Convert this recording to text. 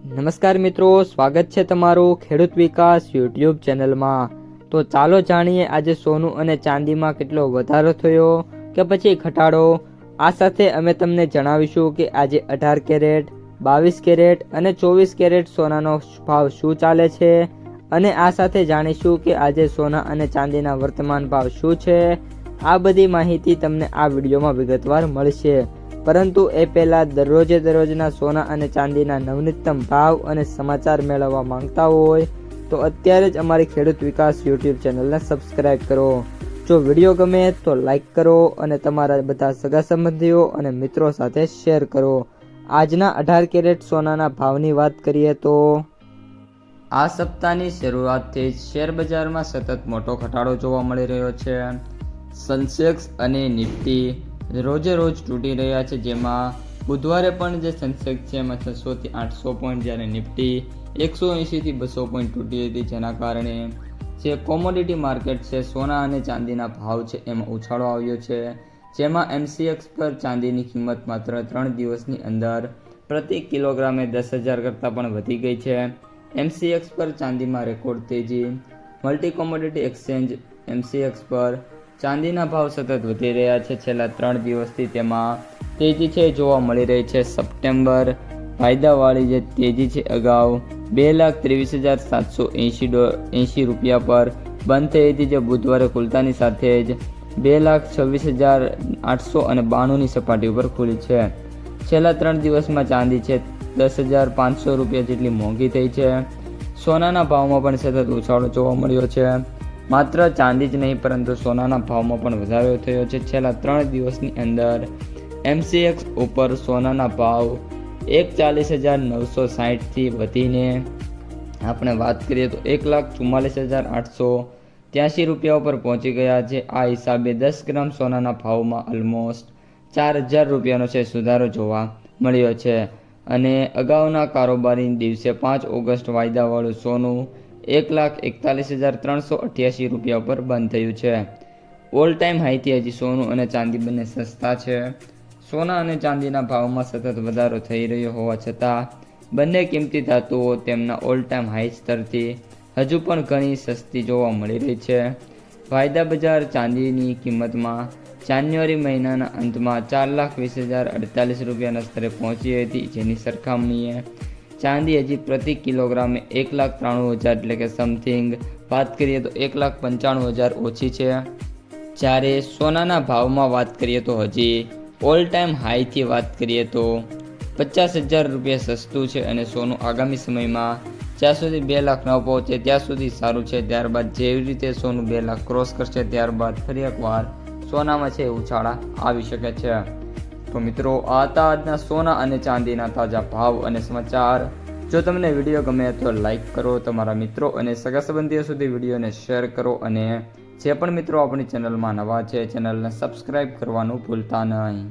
નમસ્કાર મિત્રો, સ્વાગત છે તમારું ખેડૂત વિકાસ યુટ્યુબ ચેનલમાં। તો ચાલો જાણીએ આજે સોનું અને ચાંદીમાં કેટલો વધારો થયો કે પછી ઘટાડો। આ સાથે અમે તમને જણાવીશું કે આજે 18 કેરેટ, 22 કેરેટ અને 24 કેરેટ સોનાનો ભાવ શું ચાલે છે અને આ સાથે જાણીશું કે આજે સોના અને ચાંદીના વર્તમાન ભાવ શું છે। આ બધી માહિતી તમને આ વિડીયોમાં વિગતવાર મળશે, પરંતુ એ પહેલાં દરરોજના સોના અને ચાંદીના નવનીતમ ભાવ અને સમાચાર મેળવવા માંગતા હોય તો અત્યારે જ અમારી ખેડૂત વિકાસ યુટ્યુબ ચેનલને સબસ્ક્રાઈબ કરો। જો વિડીયો ગમે તો લાઈક કરો અને તમારા બધા સગા સંબંધીઓ અને મિત્રો સાથે શેર કરો। આજના 18 કેરેટ સોનાના ભાવની વાત કરીએ તો આ સપ્તાહની શરૂઆતથી જ શેર બજારમાં સતત મોટો ઘટાડો જોવા મળી રહ્યો છે। સેન્સેક્સ અને નિફ્ટી રોજે રોજ તૂટી રહ્યા છે, જેમાં બુધવારે પણ જે સેન્સેક્સ છે એમાં 600 થી 800 પોઈન્ટ, જ્યારે નિફ્ટી 180 થી 200 પોઈન્ટ તૂટી હતી, જેના કારણે જે કોમોડિટી માર્કેટ છે, સોના અને ચાંદીના ભાવ છે એમાં ઉછાળો આવ્યો છે। જેમાં MCX પર ચાંદીની કિંમત માત્ર 3 દિવસની અંદર પ્રતિ કિલોગ્રામે 10,000 કરતાં પણ વધી ગઈ છે। MCX પર ચાંદીમાં રેકોર્ડ તેજી। મલ્ટી કોમોડિટી એક્સચેન્જ MCX પર ચાંદીના ભાવ સતત વધી રહ્યા છે। છેલ્લા 3 દિવસથી તેમાં તેજી છે જોવા મળી રહી છે। સપ્ટેમ્બર વાયદાવાળી જે તેજી છે અગાઉ 2,23,780 રૂપિયા પર બંધ થઈ હતી, જે બુધવારે ખુલતાની સાથે જ 2,26,892ની સપાટી ઉપર ખુલી છે। છેલ્લા 3 દિવસમાં ચાંદી છે 10,500 રૂપિયા જેટલી મોંઘી થઈ છે। સોનાના ભાવમાં પણ સતત ઉછાળો જોવા મળ્યો છે। માત્ર ચાંદી જ નહીં પરંતુ સોનાના ભાવમાં પણ વધારો થયો છે। છેલ્લા 3 દિવસની અંદર MCX ઉપર સોનાના ભાવ 41,960થી વધીને આપણે વાત કરીએ તો 1,44,883 રૂપિયા ઉપર પહોંચી ગયા છે। આ હિસાબે 10 ગ્રામ સોનાના ભાવમાં ઓલમોસ્ટ 4,000 રૂપિયાનો છે સુધારો જોવા મળ્યો છે। અને અગાઉના કારોબારી દિવસે 5 ઓગસ્ટ વાયદાવાળું સોનું 1,41,388 રૂપિયા પર બંધ થયું છે। ઓલ ટાઈમ હાઈથી હજી સોનું અને ચાંદી બંને સસ્તા છે। સોના અને ચાંદીના ભાવમાં સતત વધારો થઈ રહ્યો હોવા છતાં બંને કિંમતી ધાતુઓ તેમના ઓલ ટાઈમ હાઈ સ્તરથી હજુ પણ ઘણી સસ્તી જોવા મળી રહી છે। વાયદા બજાર ચાંદીની કિંમતમાં જાન્યુઆરી મહિનાના અંતમાં 4,20,048 રૂપિયાના સ્તરે પહોંચી હતી, જેની સરખામણીએ ચાંદી હજી પ્રતિ કિલોગ્રામે 1,93,000 એટલે કે સમથિંગ વાત કરીએ તો 1,95,000 ઓછી છે। જ્યારે સોનાના ભાવમાં વાત કરીએ તો હજી ઓલ ટાઈમ હાઈથી વાત કરીએ તો 50,000 રૂપિયા સસ્તું છે અને સોનું આગામી સમયમાં જ્યાં સુધી 2 લાખ ન પહોંચે ત્યાં સુધી સારું છે। ત્યારબાદ જેવી રીતે સોનું 2 લાખ ક્રોસ કરશે ત્યારબાદ ફરી એકવાર સોનામાં છે ઉછાળા આવી શકે છે। તો મિત્રો, આ હતા આજના સોના અને ચાંદીના તાજા ભાવ અને સમાચાર। જો તમને વિડીયો ગમે તો લાઈક કરો, તમારા મિત્રો અને સગા સંબંધીઓ સુધી વિડીયોને શેર કરો અને જે પણ મિત્રો આપણી ચેનલમાં નવા છે ચેનલને સબસ્ક્રાઈબ કરવાનું ભૂલતા નહીં।